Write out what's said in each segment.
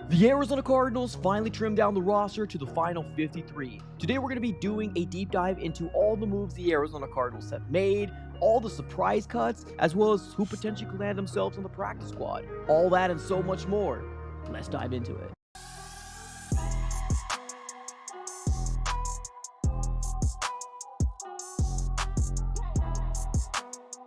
The Arizona Cardinals finally trimmed down the roster to the final 53. Today we're going to be doing a deep dive into all the moves the Arizona Cardinals have made, all the surprise cuts, as well as who potentially could land themselves on the practice squad. All that and so much more. Let's dive into it.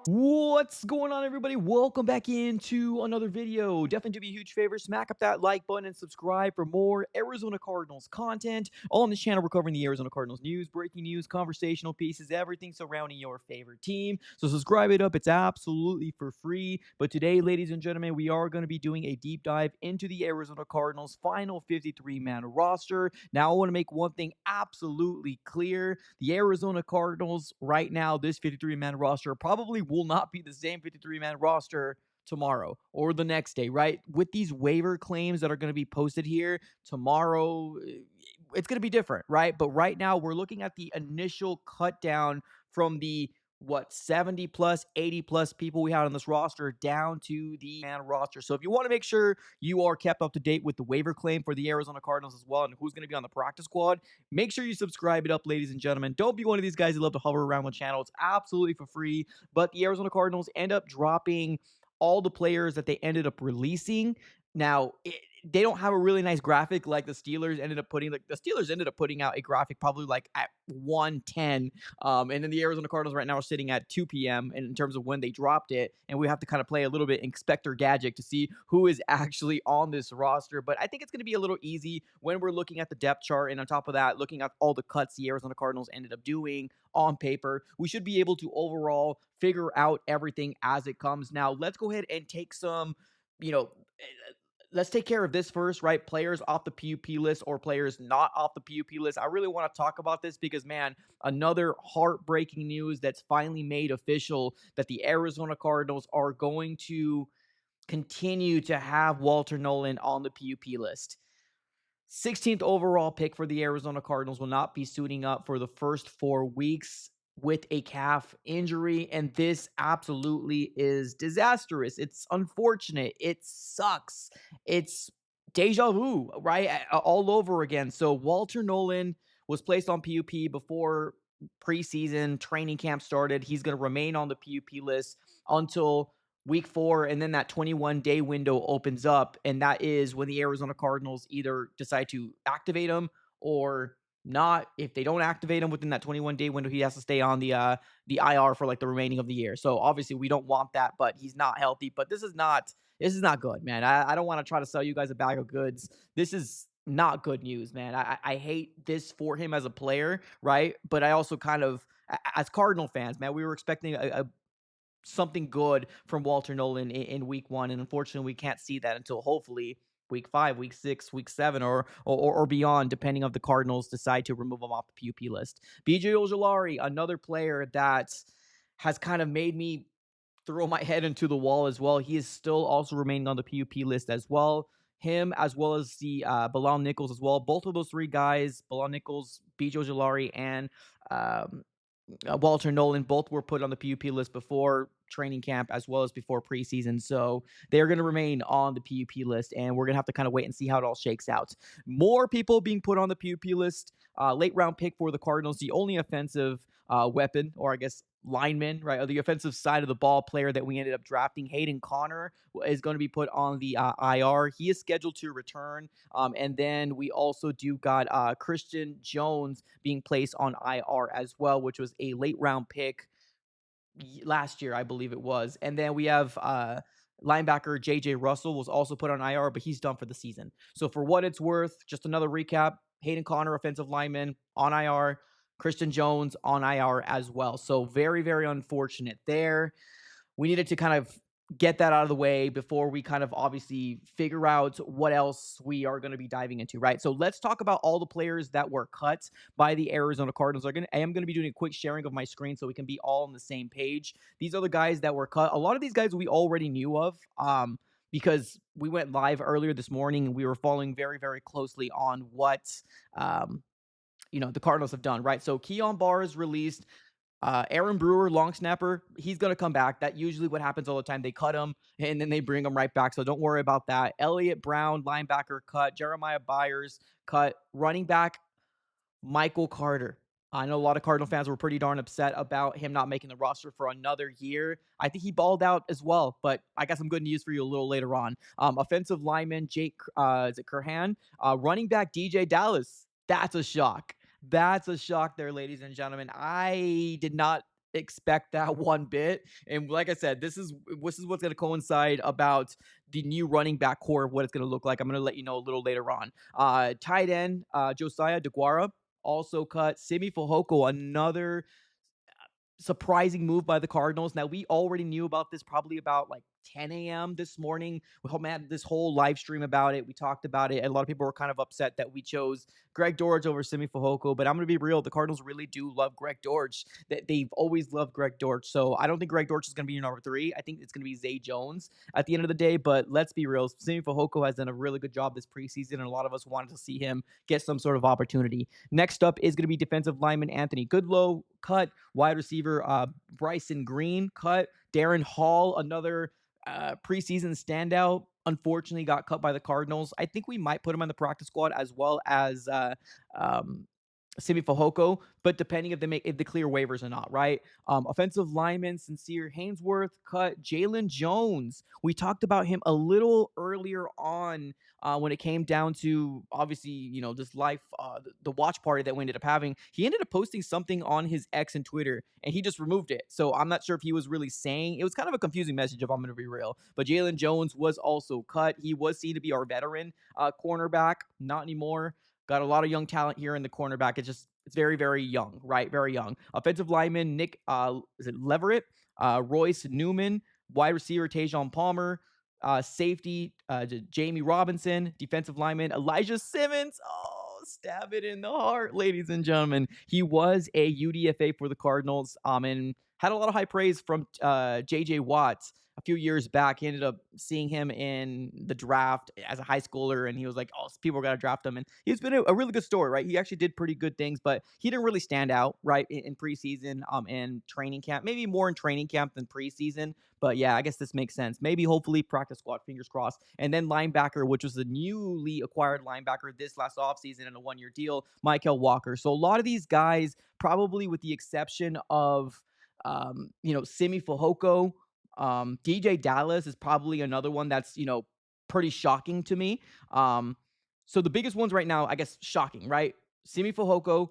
What's going on, everybody? Welcome back into another video. Definitely do me a huge favor, smack up that like button and subscribe for more Arizona Cardinals content. On this channel, we're covering the Arizona Cardinals news, breaking news, conversational pieces, everything surrounding your favorite team. So subscribe it up. It's absolutely for free. But today, ladies and gentlemen, we are going to be doing a deep dive into the Arizona Cardinals' final 53-man roster. Now, I want to make one thing absolutely clear. The Arizona Cardinals right now, this 53-man roster probably will not be the same 53-man roster tomorrow or the next day, right? With these waiver claims that are going to be posted here tomorrow, it's going to be different, right? But right now, we're looking at the initial cut down from the 70 plus, 80 plus people we had on this roster down to the man roster. So if you want to make sure you are kept up to date with the waiver claim for the Arizona Cardinals as well and who's going to be on the practice squad, make sure you subscribe it up, ladies and gentlemen. Don't be one of these guys who love to hover around the channel. It's absolutely for free. But the Arizona Cardinals end up dropping all the players that they ended up releasing. Now, they don't have a really nice graphic like the Steelers ended up putting. Like the Steelers ended up putting out a graphic probably like at 1:10, and then the Arizona Cardinals right now are sitting at 2 p.m. in terms of when they dropped it, and we have to kind of play a little bit Inspector Gadget to see who is actually on this roster. But I think it's going to be a little easy when we're looking at the depth chart, and on top of that, looking at all the cuts the Arizona Cardinals ended up doing on paper. We should be able to overall figure out everything as it comes. Now, let's go ahead and take some, you know, let's take care of this first, right? Players off the PUP list or players not off the PUP list. I really want to talk about this because, man, another heartbreaking news that's finally made official that the Arizona Cardinals are going to continue to have Walter Nolan on the PUP list. 16th overall pick for the Arizona Cardinals will not be suiting up for the first 4 weeks with a calf injury, and this absolutely is disastrous. It's unfortunate. It sucks. It's deja vu, right? All over again. So Walter Nolan was placed on PUP before preseason training camp started. He's going to remain on the PUP list until week 4, and then that 21-day window opens up, and that is when the Arizona Cardinals either decide to activate him or not. If they don't activate him within that 21-day window, he has to stay on the IR for like the remaining of the year. So obviously we don't want that, but he's not healthy. But this is not good, man. I don't want to try to sell you guys a bag of goods. This is not good news, man. I hate this for him as a player, right? But I also kind of, as Cardinal fans, man, we were expecting a something good from Walter Nolan in week 1, and unfortunately we can't see that until hopefully week 5, week 6, week 7, or beyond, depending on the Cardinals decide to remove him off the PUP list. BJ Ojulari, another player that has kind of made me throw my head into the wall as well. He is still also remaining on the PUP list as well. Him as well as the Bilal Nichols as well. Both of those 3 guys, Bilal Nichols, BJ Ojulari, and Walter Nolan, both were put on the PUP list before training camp as well as before preseason. So they're going to remain on the PUP list, and we're going to have to kind of wait and see how it all shakes out. More people being put on the PUP list. Late round pick for the Cardinals, the only offensive weapon, or I guess lineman, right, or the offensive side of the ball player that we ended up drafting, Hayden Connor, is going to be put on the IR. He is scheduled to return. And then we also do got Christian Jones being placed on IR as well, which was a late round pick last year, I believe it was. And then we have linebacker J.J. Russell was also put on IR, but he's done for the season. So for what it's worth, just another recap, Hayden Connor, offensive lineman, on IR. Christian Jones on IR as well. So very, very unfortunate there. We needed to kind of get that out of the way before we kind of obviously figure out what else we are going to be diving into, right? So let's talk about all the players that were cut by the Arizona Cardinals. I am going to be doing a quick sharing of my screen so we can be all on the same page. These are the guys that were cut. A lot of these guys we already knew of, because we went live earlier this morning and we were following very, very closely on what the Cardinals have done, right? So Keon Barr is released. Aaron Brewer, long snapper, he's going to come back. That usually what happens all the time. They cut him and then they bring him right back. So don't worry about that. Elliott Brown, linebacker, cut. Jeremiah Byers, cut. Running back, Michael Carter. I know a lot of Cardinal fans were pretty darn upset about him not making the roster for another year. I think he balled out as well, but I got some good news for you a little later on. Offensive lineman Jake, is it Curhan? Running back DJ Dallas. That's a shock. That's a shock there, ladies and gentlemen. I did not expect that one bit. And like I said, this is what's going to coincide about the new running back core of what it's going to look like. I'm going to let you know a little later on. Tight end Josiah DeGuara also cut. Simi Fehoko, another surprising move by the Cardinals. Now, we already knew about this probably about like 10 a.m. this morning. We had this whole live stream about it. We talked about it. A lot of people were kind of upset that we chose Greg Dortch over Simi Fehoko, but I'm going to be real. The Cardinals really do love Greg Dortch. They've always loved Greg Dortch. So I don't think Greg Dortch is going to be your number three. I think it's going to be Zay Jones at the end of the day, but let's be real. Simi Fehoko has done a really good job this preseason, and a lot of us wanted to see him get some sort of opportunity. Next up is going to be defensive lineman Anthony Goodlow, cut. Wide receiver Bryson Green, cut. Darren Hall, another preseason standout, unfortunately got cut by the Cardinals. I think we might put him on the practice squad as well as um, Simi Fehoko, but depending if they clear waivers or not, right? Offensive lineman Sincere Haynesworth cut. Jalen Jones. We talked about him a little earlier on when it came down to obviously this life, the watch party that we ended up having. He ended up posting something on his X and Twitter, and he just removed it. So I'm not sure if he was really saying it was kind of a confusing message, if I'm going to be real. But Jalen Jones was also cut. He was seen to be our veteran cornerback, not anymore. Got a lot of young talent here in the cornerback. It's very, very young, right? Very young. Offensive lineman, Nick, is it Leverett? Royce Newman. Wide receiver, Tajon Palmer. Safety, Jamie Robinson. Defensive lineman, Elijah Simmons. Oh, stab it in the heart, ladies and gentlemen. He was a UDFA for the Cardinals, and had a lot of high praise from J.J. Watts a few years back. He ended up seeing him in the draft as a high schooler, and he was like, "Oh, people are gonna draft him." And he's been a really good story, right? He actually did pretty good things, but he didn't really stand out, right, in preseason, and training camp. Maybe more in training camp than preseason. But yeah, I guess this makes sense. Maybe, hopefully, practice squad, fingers crossed. And then linebacker, which was the newly acquired linebacker this last offseason in a one-year deal, Michael Walker. So a lot of these guys, probably with the exception of Simi Fehoko, DJ Dallas is probably another one that's, pretty shocking to me. So the biggest ones right now, I guess, shocking, right? Simi Fehoko,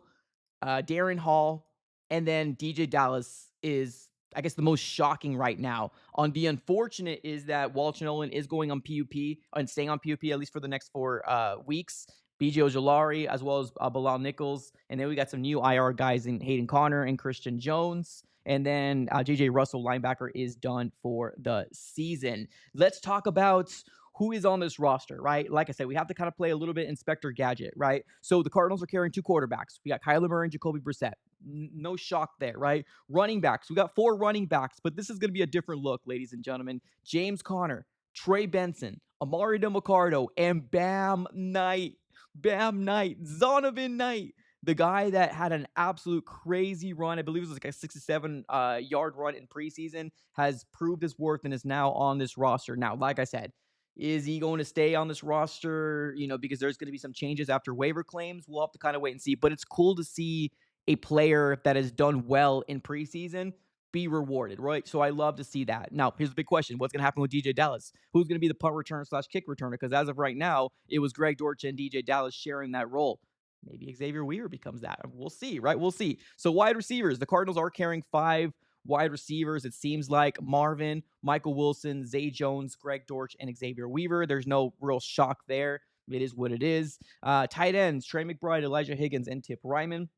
Darren Hall, and then DJ Dallas is, I guess, the most shocking right now. On the unfortunate is that Walter Nolan is going on PUP and staying on PUP at least for the next 4 weeks. BJ Ojolari, as well as Bilal Nichols. And then we got some new IR guys in Hayden Connor and Christian Jones. And then JJ Russell, linebacker, is done for the season. Let's talk about who is on this roster, right? Like I said, we have to kind of play a little bit Inspector Gadget, right? So the Cardinals are carrying two quarterbacks. We got Kyler Murray and Jacoby Brissett. No shock there, right? Running backs. We got 4 running backs, but this is going to be a different look, ladies and gentlemen. James Conner, Trey Benson, Amari DeMarcado, and Bam Knight. Bam Knight, Zonovan Knight, the guy that had an absolute crazy run. I believe it was like a 67 yard run in preseason, has proved his worth and is now on this roster. Now, like I said, is he going to stay on this roster? Because there's going to be some changes after waiver claims. We'll have to kind of wait and see. But it's cool to see a player that has done well in preseason be rewarded, right? So I love to see that. Now, here's the big question. What's going to happen with DJ Dallas? Who's going to be the punt returner / kick returner? Because as of right now, it was Greg Dortch and DJ Dallas sharing that role. Maybe Xavier Weaver becomes that. We'll see, right? We'll see. So wide receivers. The Cardinals are carrying 5 wide receivers. It seems like Marvin, Michael Wilson, Zay Jones, Greg Dortch, and Xavier Weaver. There's no real shock there. It is what it is. Tight ends, Trey McBride, Elijah Higgins, and Tip Ryman.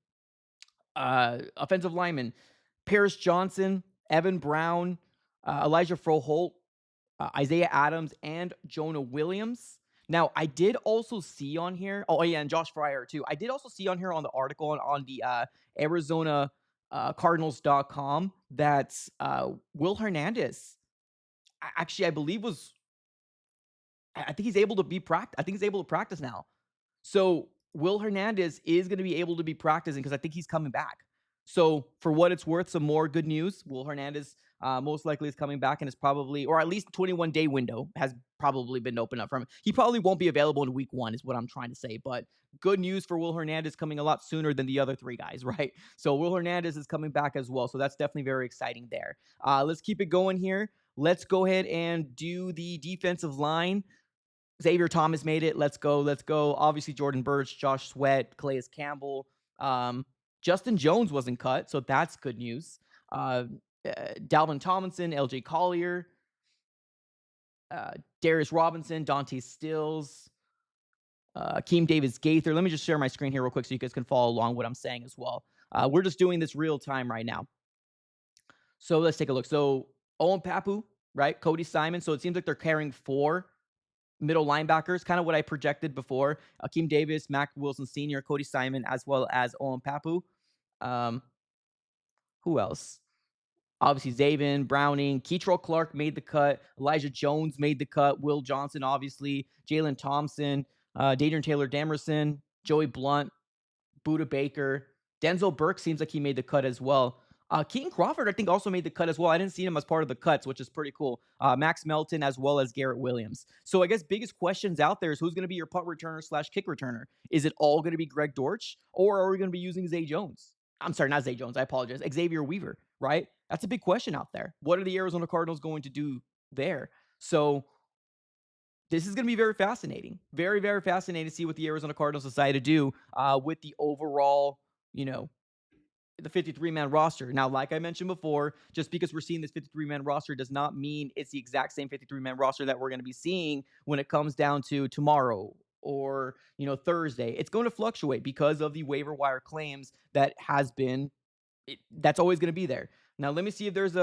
Offensive linemen, Paris Johnson, Evan Brown, Elijah Froholt, Isaiah Adams, and Jonah Williams. Now, I did also see on here, and Josh Fryer too. I did also see on here on the article on the Arizona Cardinals.com that Will Hernandez, actually, I believe I think he's able to I think he's able to practice now. So Will Hernandez is going to be able to be practicing because I think he's coming back. So for what it's worth, some more good news. Will Hernandez most likely is coming back and is probably, or at least 21-day window has probably been opened up for him. He probably won't be available in week one, is what I'm trying to say. But good news for Will Hernandez coming a lot sooner than the other three guys, right? So Will Hernandez is coming back as well. So that's definitely very exciting there. Let's keep it going here. Let's go ahead and do the defensive line. Xavier Thomas made it. Let's go. Let's go. Obviously, Jordan Burch, Josh Sweat, Calais Campbell. Um, Justin Jones wasn't cut, so that's good news. Dalvin Tomlinson, LJ Collier, Darius Robinson, Dante Stills, Akeem Davis Gaither. Let me just share my screen here real quick so you guys can follow along what I'm saying as well. We're just doing this real time right now. So let's take a look. So Owen Papu, right? Cody Simon. So it seems like they're carrying four middle linebackers, kind of what I projected before. Akeem Davis, Mac Wilson Sr., Cody Simon, as well as Owen Papu. Um, who else? Obviously, Zaven, Browning, Keitrell Clark made the cut. Elijah Jones made the cut. Will Johnson, obviously. Jalen Thompson, Dadrian Taylor Damerson, Joey Blunt, Buda Baker. Denzel Burke seems like he made the cut as well. Keaton Crawford, I think, also made the cut as well. I didn't see him as part of the cuts, which is pretty cool. Max Melton as well as Garrett Williams. So I guess biggest questions out there is who's going to be your punt returner slash kick returner? Is it all going to be Greg Dortch, or are we going to be using Zay Jones? I'm sorry, not Zay Jones. I apologize. Xavier Weaver, right? That's a big question out there. What are the Arizona Cardinals going to do there? So this is going to be very fascinating. Very, very fascinating to see what the Arizona Cardinals decide to do with the overall, you know, the 53-man roster. Now, like I mentioned before, just because we're seeing this 53-man roster does not mean it's the exact same 53-man roster that we're going to be seeing when it comes down to tomorrow or, Thursday. It's going to fluctuate because of the waiver wire claims that has been that's always going to be there. Now, let me see if there's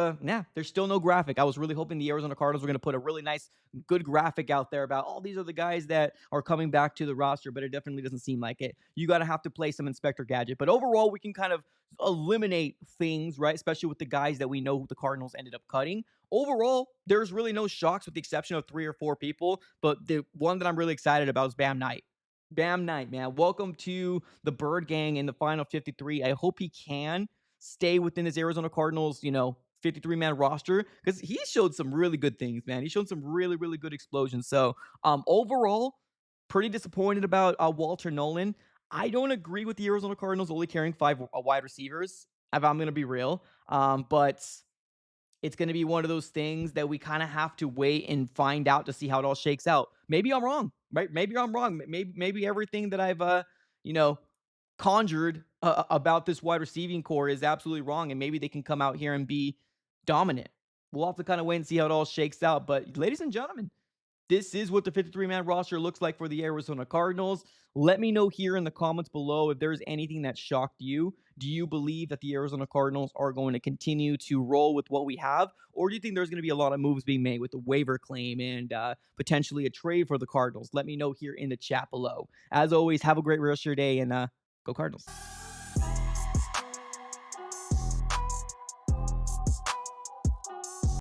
still no graphic. I was really hoping the Arizona Cardinals were going to put a really nice, good graphic out there about, these are the guys that are coming back to the roster, but it definitely doesn't seem like it. You got to have to play some Inspector Gadget. But overall, we can kind of eliminate things, right? Especially with the guys that we know the Cardinals ended up cutting. Overall, there's really no shocks with the exception of 3 or 4 people. But the one that I'm really excited about is Bam Knight. Bam Knight, man. Welcome to the Bird Gang in the final 53. I hope he can stay within his Arizona Cardinals, 53-man roster because he showed some really good things, man. He showed some really, really good explosions. So overall, pretty disappointed about Walter Nolan. I don't agree with the Arizona Cardinals only carrying 5 wide receivers, if I'm going to be real. But it's going to be one of those things that we kind of have to wait and find out to see how it all shakes out. Maybe I'm wrong, right? Maybe I'm wrong. Maybe everything that I've, conjured about this wide receiving core is absolutely wrong, and maybe they can come out here and be dominant. We'll have to kind of wait and see how it all shakes out. But ladies and gentlemen, this is what the 53-man roster looks like for the Arizona Cardinals. Let me know here in the comments below if there's anything that shocked you. Do you believe that the Arizona Cardinals are going to continue to roll with what we have? Or do you think there's going to be a lot of moves being made with the waiver claim and potentially a trade for the Cardinals? Let me know here in the chat below. As always, have a great rest of your day and go Cardinals.